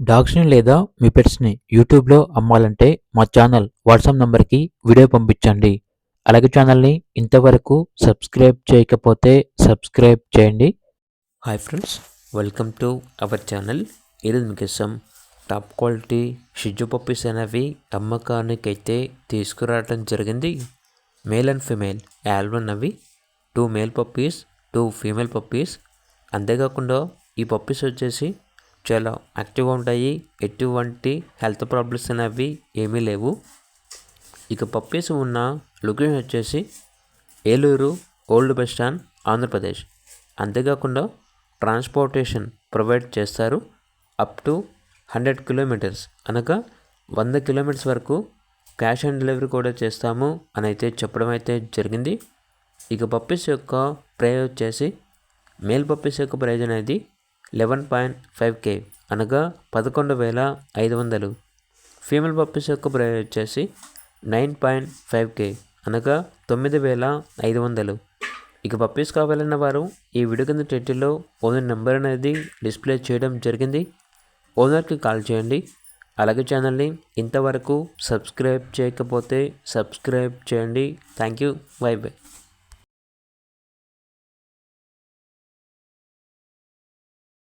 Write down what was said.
డాగ్స్‌ని లేదా మీ పెట్స్‌ని యూట్యూబ్‌లో అమ్మాలంటే మా ఛానల్ వాట్సాప్ నంబర్‌కి వీడియో పంపించండి. అలాగే ఛానల్‌ని ఇంతవరకు సబ్స్క్రైబ్ చేయకపోతే సబ్స్క్రైబ్ చేయండి. Hi friends, welcome to our channel. ఈరోజు మీకోసం టాప్ క్వాలిటీ షిట్జూ పప్పీస్ అనేవి అమ్మకానికైతే తీసుకురావడం జరిగింది. మేల్ అండ్ ఫీమేల్ యాల్బన్ అవి 2 మేల్ పప్పీస్ 2 ఫీమేల్ పప్పీస్. అంతేకాకుండా ఈ పప్పీస్ వచ్చేసి చాలా యాక్టివ్గా ఉంటాయి. ఎటువంటి హెల్త్ ప్రాబ్లమ్స్ అనేవి ఏమీ లేవు. ఇక పప్పీస్ ఉన్న లొకేషన్ వచ్చేసి Eluru old bus stand Andhra Pradesh. అంతేకాకుండా ట్రాన్స్పోర్టేషన్ ప్రొవైడ్ చేస్తారు. అప్ టు 100 కిలోమీటర్స్ అనగా 100 కిలోమీటర్స్ వరకు క్యాష్ ఆన్ డెలివరీ కూడా చేస్తాము అని అయితే చెప్పడం అయితే జరిగింది. ఇక పప్పీస్ యొక్క ప్రైస్ వచ్చేసి మేల్ పప్పీస్ యొక్క ప్రైజ్ అనేది 11.5K అనగా 11,500. ఫీమేల్ పప్పీస్ యొక్క ప్రైజ్ వచ్చేసి 9.5K అనగా 9,500. ఇక పప్పీస్ కావాలన్న వారు ఈ వీడియో కింద టైటిల్లో ఓనర్ నెంబర్ అనేది డిస్ప్లే చేయడం జరిగింది. ఓనర్కి కాల్ చేయండి. అలాగే ఛానల్ని ఇంతవరకు సబ్స్క్రైబ్ చేయకపోతే సబ్స్క్రైబ్ చేయండి. Thank you. By by.